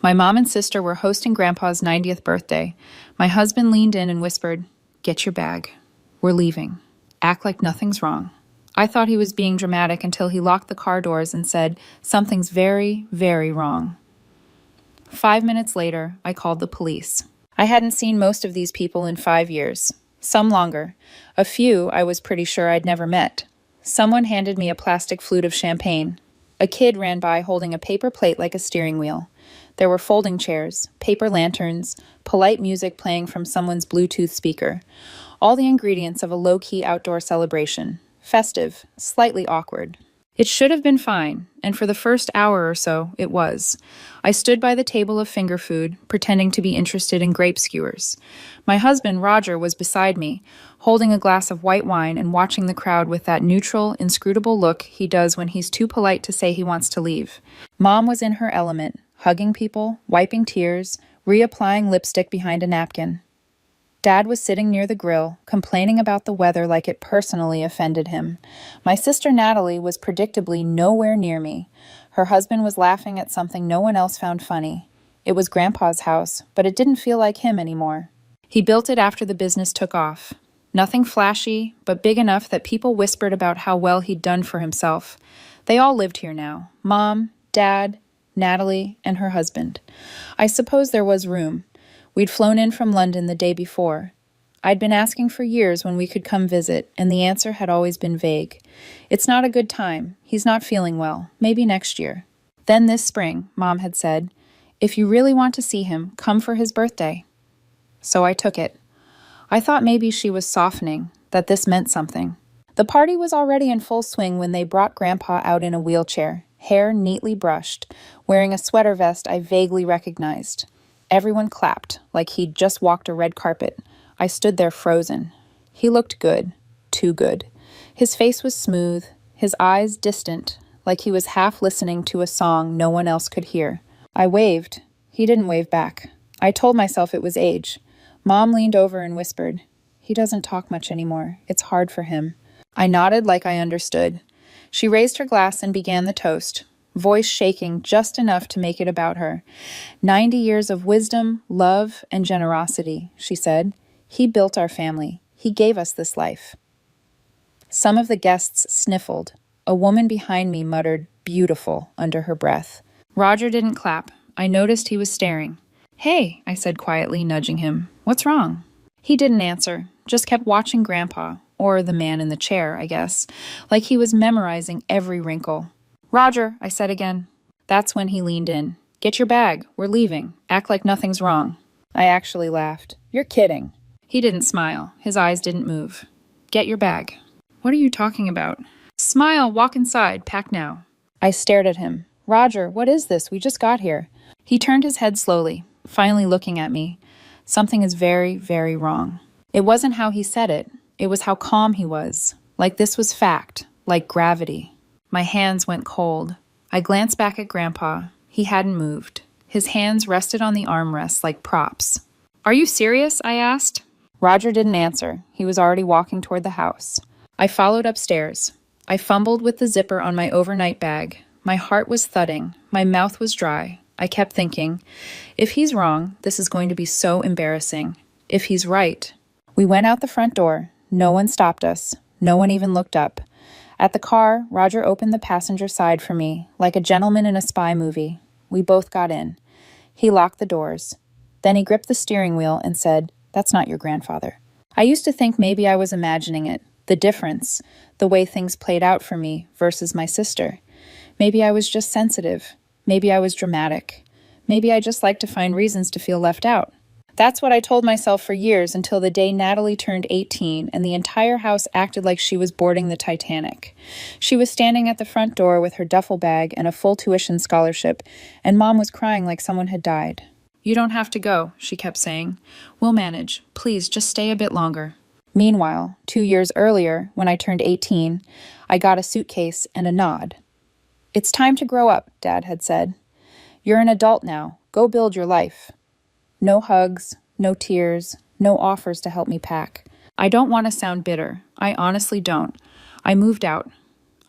My mom and sister were hosting Grandpa's 90th birthday. My husband leaned in and whispered, "Get your bag. We're leaving. Act like nothing's wrong." I thought he was being dramatic until he locked the car doors and said, "Something's very, very wrong." 5 minutes later, I called the police. I hadn't seen most of these people in 5 years, some longer. A few I was pretty sure I'd never met. Someone handed me a plastic flute of champagne. A kid ran by holding a paper plate like a steering wheel. There were folding chairs, paper lanterns, polite music playing from someone's Bluetooth speaker. All the ingredients of a low-key outdoor celebration. Festive, slightly awkward. It should have been fine, and for the first hour or so, it was. I stood by the table of finger food, pretending to be interested in grape skewers. My husband, Roger, was beside me, holding a glass of white wine and watching the crowd with that neutral, inscrutable look he does when he's too polite to say he wants to leave. Mom was in her element, hugging people, wiping tears, reapplying lipstick behind a napkin. Dad was sitting near the grill, complaining about the weather like it personally offended him. My sister Natalie was predictably nowhere near me. Her husband was laughing at something no one else found funny. It was Grandpa's house, but it didn't feel like him anymore. He built it after the business took off. Nothing flashy, but big enough that people whispered about how well he'd done for himself. They all lived here now. Mom, Dad, Natalie, and her husband. I suppose there was room. We'd flown in from London the day before. I'd been asking for years when we could come visit, and the answer had always been vague. "It's not a good time. He's not feeling well. Maybe next year." Then this spring, Mom had said, "If you really want to see him, come for his birthday." So I took it. I thought maybe she was softening, that this meant something. The party was already in full swing when they brought Grandpa out in a wheelchair, hair neatly brushed, wearing a sweater vest I vaguely recognized. Everyone clapped, like he'd just walked a red carpet. I stood there frozen. He looked good, too good. His face was smooth, his eyes distant, like he was half listening to a song no one else could hear. I waved. He didn't wave back. I told myself it was age. Mom leaned over and whispered, "He doesn't talk much anymore. It's hard for him." I nodded like I understood. She raised her glass and began the toast, voice shaking just enough to make it about her. 90 years of wisdom, love, and generosity, she said. He built our family. He gave us this life. Some of the guests sniffled. A woman behind me muttered, "Beautiful," under her breath. Roger didn't clap. I noticed he was staring. "Hey," I said quietly, nudging him. "What's wrong?" He didn't answer, just kept watching Grandpa, or the man in the chair, I guess, like he was memorizing every wrinkle. "Roger," I said again. That's when he leaned in. "Get your bag. We're leaving. Act like nothing's wrong." I actually laughed. "You're kidding." He didn't smile. His eyes didn't move. "Get your bag." "What are you talking about?" "Smile, walk inside, pack now." I stared at him. "Roger, what is this? We just got here." He turned his head slowly, finally looking at me. "Something is very, very wrong." It wasn't how he said it. It was how calm he was. Like this was fact. Like gravity. My hands went cold. I glanced back at Grandpa. He hadn't moved. His hands rested on the armrests like props. "Are you serious?" I asked. Roger didn't answer. He was already walking toward the house. I followed upstairs. I fumbled with the zipper on my overnight bag. My heart was thudding. My mouth was dry. I kept thinking, if he's wrong, this is going to be so embarrassing. If he's right. We went out the front door. No one stopped us. No one even looked up. At the car, Roger opened the passenger side for me, like a gentleman in a spy movie. We both got in. He locked the doors. Then he gripped the steering wheel and said, "That's not your grandfather." I used to think maybe I was imagining it, the difference, the way things played out for me versus my sister. Maybe I was just sensitive. Maybe I was dramatic. Maybe I just liked to find reasons to feel left out. That's what I told myself for years until the day Natalie turned 18 and the entire house acted like she was boarding the Titanic. She was standing at the front door with her duffel bag and a full tuition scholarship, and Mom was crying like someone had died. "You don't have to go," she kept saying. "We'll manage. Please, just stay a bit longer." Meanwhile, 2 years earlier, when I turned 18, I got a suitcase and a nod. "It's time to grow up," Dad had said. "You're an adult now. Go build your life." No hugs, no tears, no offers to help me pack. I don't want to sound bitter. I honestly don't. I moved out.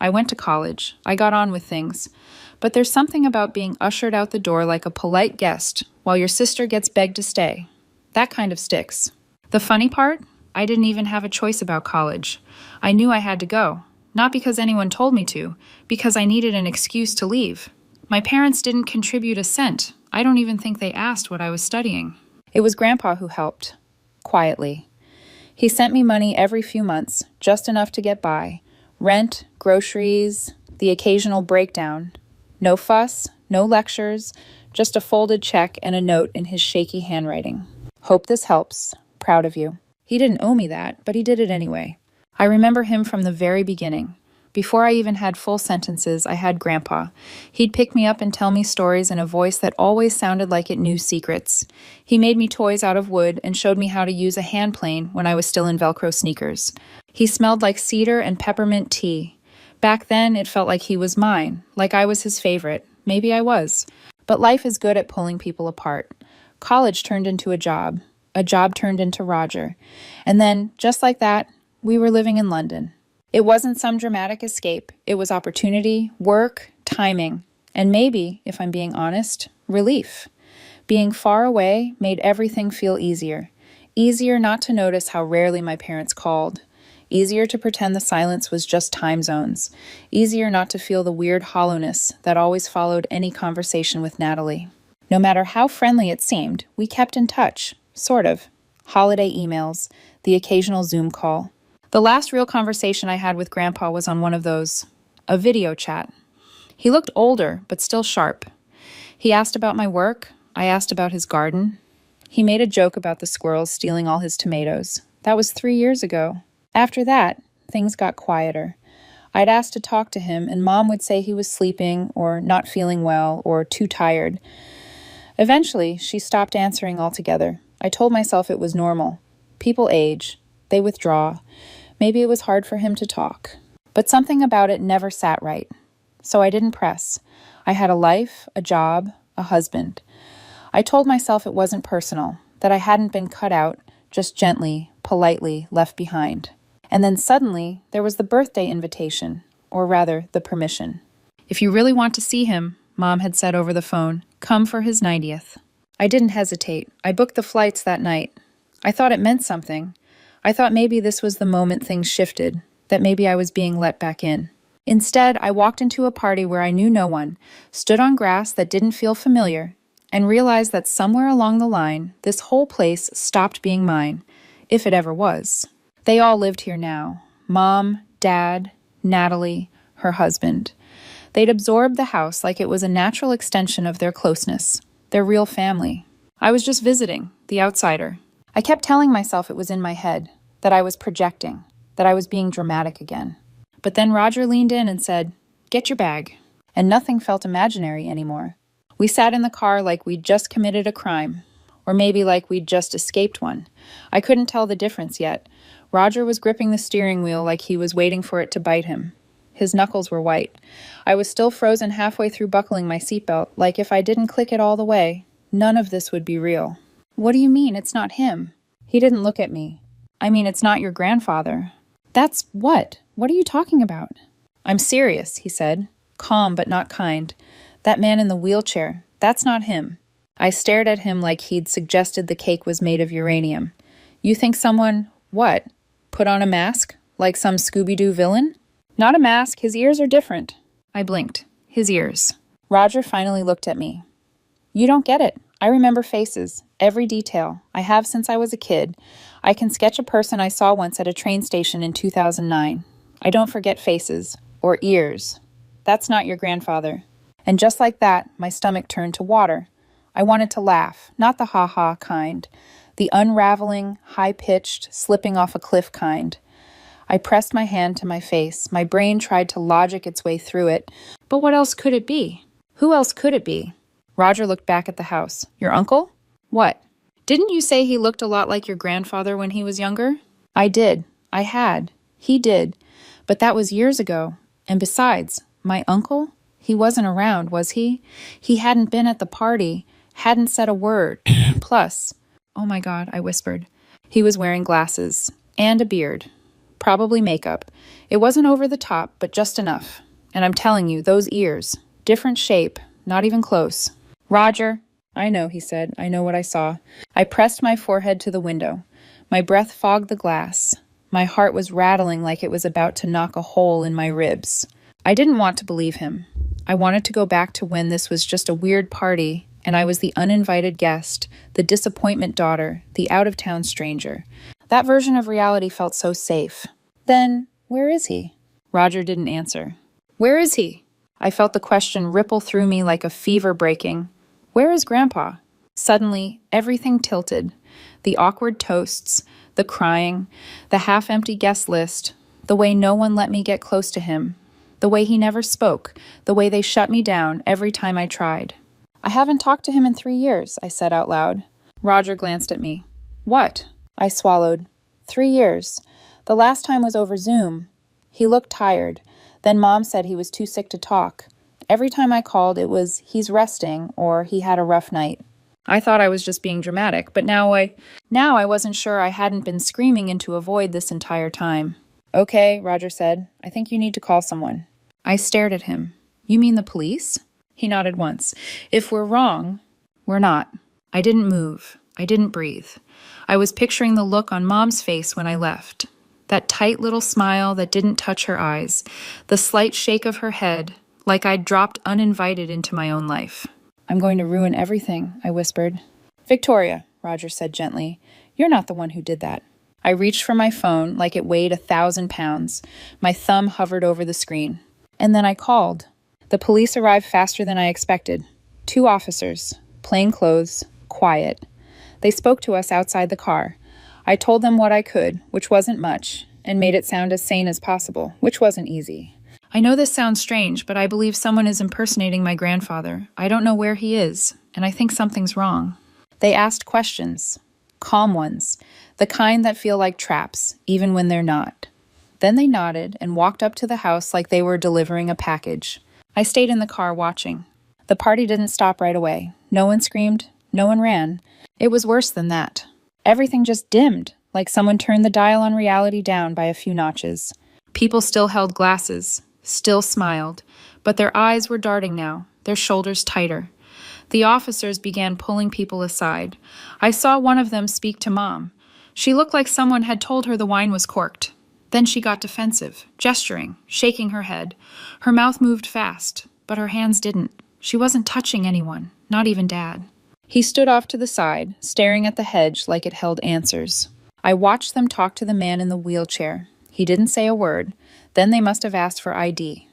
I went to college. I got on with things. But there's something about being ushered out the door like a polite guest while your sister gets begged to stay. That kind of sticks. The funny part? I didn't even have a choice about college. I knew I had to go. Not because anyone told me to, because I needed an excuse to leave. My parents didn't contribute a cent. I don't even think they asked what I was studying. It was Grandpa who helped. Quietly. He sent me money every few months, just enough to get by. Rent, groceries, the occasional breakdown. No fuss, no lectures, just a folded check and a note in his shaky handwriting. Hope this helps. Proud of you. He didn't owe me that, but he did it anyway. I remember him from the very beginning. Before I even had full sentences, I had Grandpa. He'd pick me up and tell me stories in a voice that always sounded like it knew secrets. He made me toys out of wood and showed me how to use a hand plane when I was still in Velcro sneakers. He smelled like cedar and peppermint tea. Back then, it felt like he was mine, like I was his favorite. Maybe I was. But life is good at pulling people apart. College turned into a job. A job turned into Roger. And then, just like that, we were living in London. It wasn't some dramatic escape. It was opportunity, work, timing, and maybe, if I'm being honest, relief. Being far away made everything feel easier. Easier not to notice how rarely my parents called. Easier to pretend the silence was just time zones. Easier not to feel the weird hollowness that always followed any conversation with Natalie. No matter how friendly it seemed, we kept in touch, sort of. Holiday emails, the occasional Zoom call. The last real conversation I had with Grandpa was on one of those, a video chat. He looked older, but still sharp. He asked about my work. I asked about his garden. He made a joke about the squirrels stealing all his tomatoes. That was 3 years ago. After that, things got quieter. I'd asked to talk to him, and Mom would say he was sleeping, or not feeling well, or too tired. Eventually, she stopped answering altogether. I told myself it was normal. People age. They withdraw. Maybe it was hard for him to talk. But something about it never sat right. So I didn't press. I had a life, a job, a husband. I told myself it wasn't personal, that I hadn't been cut out, just gently, politely left behind. And then suddenly, there was the birthday invitation, or rather, the permission. If you really want to see him, Mom had said over the phone, come for his 90th. I didn't hesitate. I booked the flights that night. I thought it meant something. I thought maybe this was the moment things shifted, that maybe I was being let back in. Instead, I walked into a party where I knew no one, stood on grass that didn't feel familiar, and realized that somewhere along the line, this whole place stopped being mine, if it ever was. They all lived here now. Mom, Dad, Natalie, her husband. They'd absorbed the house like it was a natural extension of their closeness, their real family. I was just visiting, the outsider. I kept telling myself it was in my head, that I was projecting, that I was being dramatic again. But then Roger leaned in and said, get your bag. And nothing felt imaginary anymore. We sat in the car like we'd just committed a crime, or maybe like we'd just escaped one. I couldn't tell the difference yet. Roger was gripping the steering wheel like he was waiting for it to bite him. His knuckles were white. I was still frozen halfway through buckling my seatbelt, like if I didn't click it all the way, none of this would be real. What do you mean it's not him? He didn't look at me. I mean, it's not your grandfather. That's what? What are you talking about? I'm serious, he said, calm but not kind. That man in the wheelchair, that's not him. I stared at him like he'd suggested the cake was made of uranium. You think someone, what? Put on a mask? Like some Scooby-Doo villain? Not a mask, his ears are different. I blinked. His ears. Roger finally looked at me. You don't get it. I remember faces, every detail. I have since I was a kid. I can sketch a person I saw once at a train station in 2009. I don't forget faces, or ears. That's not your grandfather. And just like that, my stomach turned to water. I wanted to laugh, not the ha-ha kind, the unraveling, high-pitched, slipping off a cliff kind. I pressed my hand to my face. My brain tried to logic its way through it. But what else could it be? Who else could it be? Roger looked back at the house. Your uncle? What? Didn't you say he looked a lot like your grandfather when he was younger? I did. I had. He did. But that was years ago. And besides, my uncle? He wasn't around, was he? He hadn't been at the party, hadn't said a word. Plus, oh my God, I whispered. He was wearing glasses. And a beard. Probably makeup. It wasn't over the top, but just enough. And I'm telling you, those ears. Different shape, not even close. Roger. I know, he said. I know what I saw. I pressed my forehead to the window. My breath fogged the glass. My heart was rattling like it was about to knock a hole in my ribs. I didn't want to believe him. I wanted to go back to when this was just a weird party, and I was the uninvited guest, the disappointment daughter, the out-of-town stranger. That version of reality felt so safe. Then, where is he? Roger didn't answer. Where is he? I felt the question ripple through me like a fever breaking. Where is Grandpa? Suddenly, everything tilted. The awkward toasts, the crying, the half-empty guest list, the way no one let me get close to him, the way he never spoke, the way they shut me down every time I tried. I haven't talked to him in 3 years, I said out loud. Roger glanced at me. What? I swallowed. 3 years. The last time was over Zoom. He looked tired. Then Mom said he was too sick to talk. Every time I called, it was, he's resting, or he had a rough night. I thought I was just being dramatic, but now I wasn't sure I hadn't been screaming into a void this entire time. Okay, Roger said. I think you need to call someone. I stared at him. You mean the police? He nodded once. If we're wrong, we're not. I didn't move. I didn't breathe. I was picturing the look on Mom's face when I left. That tight little smile that didn't touch her eyes. The slight shake of her head, like I'd dropped uninvited into my own life. I'm going to ruin everything, I whispered. Victoria, Roger said gently, you're not the one who did that. I reached for my phone like it weighed 1,000 pounds. My thumb hovered over the screen. And then I called. The police arrived faster than I expected. 2 officers, plain clothes, quiet. They spoke to us outside the car. I told them what I could, which wasn't much, and made it sound as sane as possible, which wasn't easy. I know this sounds strange, but I believe someone is impersonating my grandfather. I don't know where he is, and I think something's wrong. They asked questions. Calm ones. The kind that feel like traps, even when they're not. Then they nodded and walked up to the house like they were delivering a package. I stayed in the car watching. The party didn't stop right away. No one screamed. No one ran. It was worse than that. Everything just dimmed, like someone turned the dial on reality down by a few notches. People still held glasses, still smiled, but their eyes were darting now, their shoulders tighter. The officers began pulling people aside. I saw one of them speak to Mom. She looked like someone had told her the wine was corked. Then she got defensive, gesturing, shaking her head. Her mouth moved fast, but her hands didn't. She wasn't touching anyone, not even Dad. He stood off to the side, staring at the hedge like it held answers. I watched them talk to the man in the wheelchair. He didn't say a word. Then they must have asked for ID.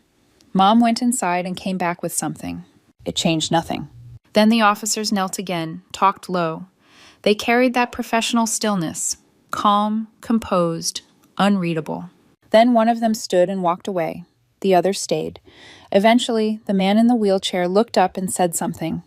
Mom went inside and came back with something. It changed nothing. Then the officers knelt again, talked low. They carried that professional stillness, calm, composed, unreadable. Then one of them stood and walked away. The other stayed. Eventually, the man in the wheelchair looked up and said something.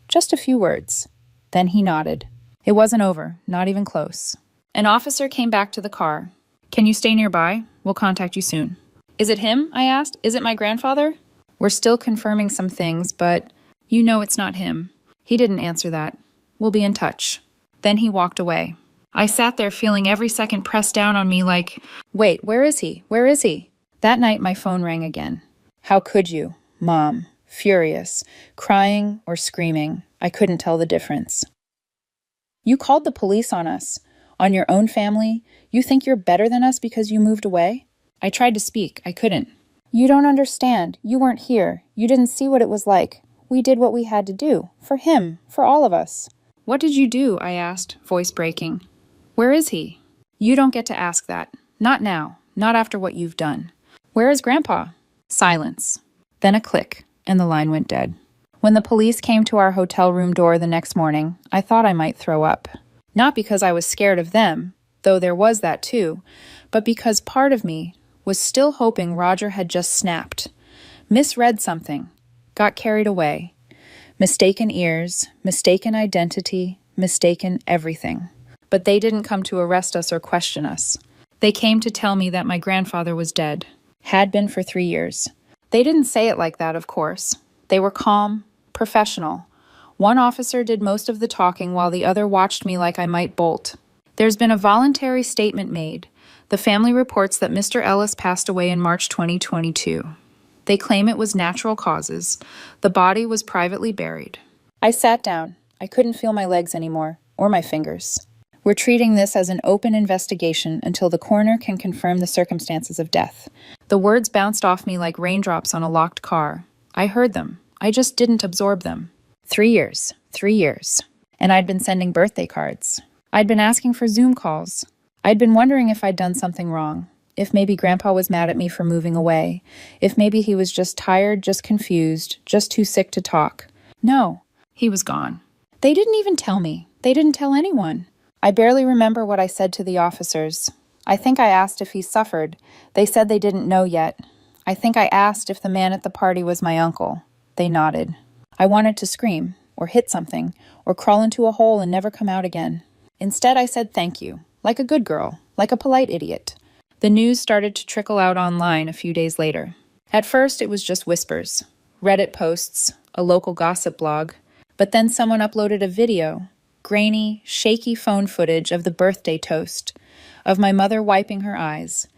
Just a few words. Then he nodded. It wasn't over, not even close. An officer came back to the car. Can you stay nearby? We'll contact you soon. Is it him? I asked. Is it my grandfather? We're still confirming some things, but you know it's not him. He didn't answer that. We'll be in touch. Then he walked away. I sat there feeling every second pressed down on me like, wait, where is he? Where is he? That night my phone rang again. How could you? Mom. Furious. Crying or screaming. I couldn't tell the difference. You called the police on us. On your own family? You think you're better than us because you moved away? I tried to speak. I couldn't. You don't understand. You weren't here. You didn't see what it was like. We did what we had to do. For him. For all of us. What did you do? I asked, voice breaking. Where is he? You don't get to ask that. Not now. Not after what you've done. Where is Grandpa? Silence. Then a click, and the line went dead. When the police came to our hotel room door the next morning, I thought I might throw up. Not because I was scared of them, though there was that too, but because part of me was still hoping Roger had just snapped, misread something, got carried away. Mistaken ears, mistaken identity, mistaken everything. But they didn't come to arrest us or question us. They came to tell me that my grandfather was dead, had been for 3 years. They didn't say it like that, of course. They were calm, professional. One officer did most of the talking while the other watched me like I might bolt. There's been a voluntary statement made. The family reports that Mr. Ellis passed away in March 2022. They claim it was natural causes. The body was privately buried. I sat down. I couldn't feel my legs anymore, or my fingers. We're treating this as an open investigation until the coroner can confirm the circumstances of death. The words bounced off me like raindrops on a locked car. I heard them. I just didn't absorb them. 3 years. 3 years. And I'd been sending birthday cards. I'd been asking for Zoom calls. I'd been wondering if I'd done something wrong. If maybe Grandpa was mad at me for moving away. If maybe he was just tired, just confused, just too sick to talk. No, he was gone. They didn't even tell me. They didn't tell anyone. I barely remember what I said to the officers. I think I asked if he suffered. They said they didn't know yet. I think I asked if the man at the party was my uncle. They nodded. I wanted to scream, or hit something, or crawl into a hole and never come out again. Instead, I said thank you, like a good girl, like a polite idiot. The news started to trickle out online a few days later. At first, it was just whispers, Reddit posts, a local gossip blog, but then someone uploaded a video, grainy, shaky phone footage of the birthday toast, of my mother wiping her eyes,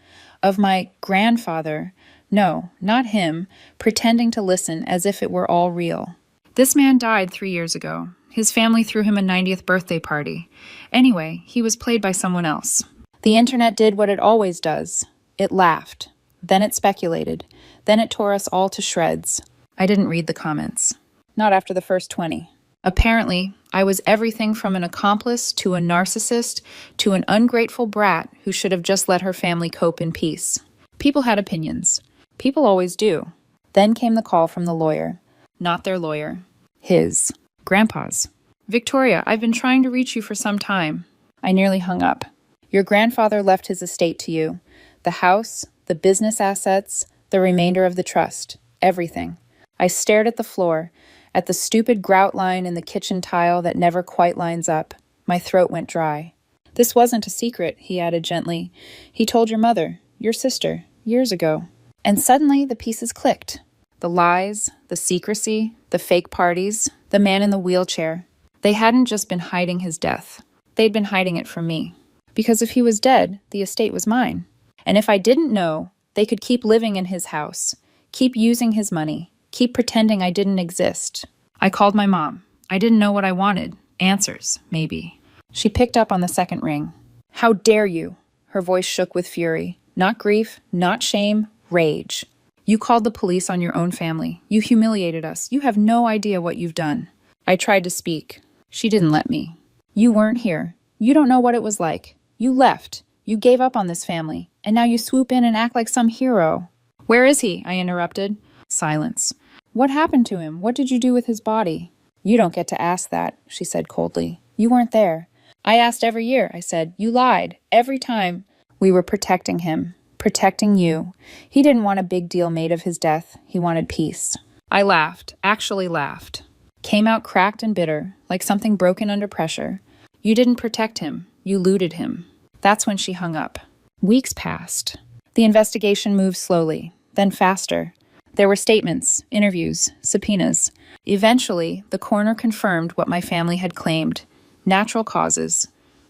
of my grandfather, no, not him, pretending to listen as if it were all real. This man died 3 years ago. His family threw him a 90th birthday party. Anyway, he was played by someone else. The internet did what it always does. It laughed. Then it speculated. Then it tore us all to shreds. I didn't read the comments. Not after the first 20. Apparently, I was everything from an accomplice to a narcissist to an ungrateful brat who should have just let her family cope in peace. People had opinions. People always do. Then came the call from the lawyer. Not their lawyer. His. Grandpa's. Victoria, I've been trying to reach you for some time. I nearly hung up. Your grandfather left his estate to you. The house, the business assets, the remainder of the trust. Everything. I stared at the floor, at the stupid grout line in the kitchen tile that never quite lines up. My throat went dry. This wasn't a secret, he added gently. He told your mother, your sister, years ago. And suddenly the pieces clicked. The lies, the secrecy, the fake parties, the man in the wheelchair. They hadn't just been hiding his death. They'd been hiding it from me. Because if he was dead, the estate was mine. And if I didn't know, they could keep living in his house, keep using his money, keep pretending I didn't exist. I called my mom. I didn't know what I wanted. Answers, maybe. She picked up on the second ring. How dare you? Her voice shook with fury. Not grief, not shame, rage. You called the police on your own family. You humiliated us. You have no idea what you've done. I tried to speak. She didn't let me. You weren't here. You don't know what it was like. You left. You gave up on this family. And now you swoop in and act like some hero. Where is he? I interrupted. Silence. What happened to him? What did you do with his body? You don't get to ask that, she said coldly. You weren't there. I asked every year, I said. You lied. Every time. We were protecting him. Protecting you. He didn't want a big deal made of his death. He wanted peace. I laughed. Actually laughed. Came out cracked and bitter, like something broken under pressure. You didn't protect him. You looted him. That's when she hung up. Weeks passed. The investigation moved slowly, then faster. There were statements, interviews, subpoenas. Eventually, the coroner confirmed what my family had claimed. Natural causes.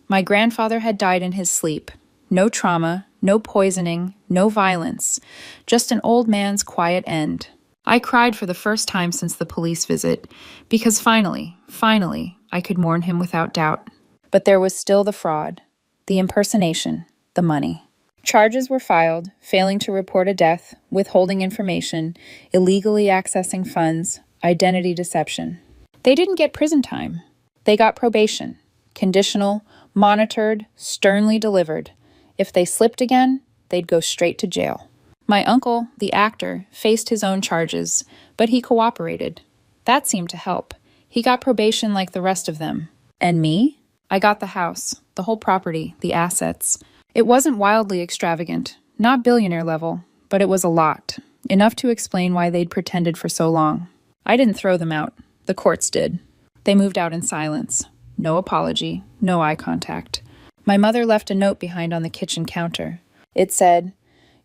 My grandfather had died in his sleep. No trauma, no poisoning, no violence. Just an old man's quiet end. I cried for the first time since the police visit, because finally, I could mourn him without doubt. But there was still the fraud, the impersonation, the money. Charges were filed, failing to report a death, withholding information, illegally accessing funds, identity deception. They didn't get prison time. They got probation, conditional, monitored, sternly delivered. If they slipped again, they'd go straight to jail. My uncle, the actor, faced his own charges, but he cooperated. That seemed to help. He got probation like the rest of them. And me? I got the house, the whole property, the assets. It wasn't wildly extravagant, not billionaire level, but it was a lot. Enough to explain why they'd pretended for so long. I didn't throw them out. The courts did. They moved out in silence. No apology, no eye contact. My mother left a note behind on the kitchen counter. It said,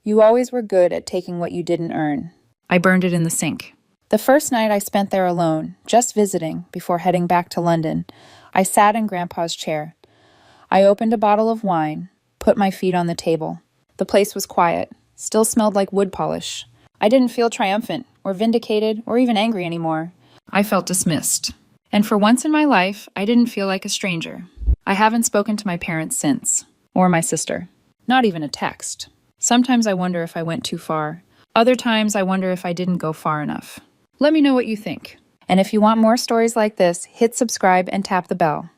"You always were good at taking what you didn't earn." I burned it in the sink. The first night I spent there alone, just visiting, before heading back to London, I sat in Grandpa's chair. I opened a bottle of wine, put my feet on the table. The place was quiet, still smelled like wood polish. I didn't feel triumphant, or vindicated, or even angry anymore. I felt dismissed. And for once in my life, I didn't feel like a stranger. I haven't spoken to my parents since, or my sister. Not even a text. Sometimes I wonder if I went too far. Other times I wonder if I didn't go far enough. Let me know what you think. And if you want more stories like this, hit subscribe and tap the bell.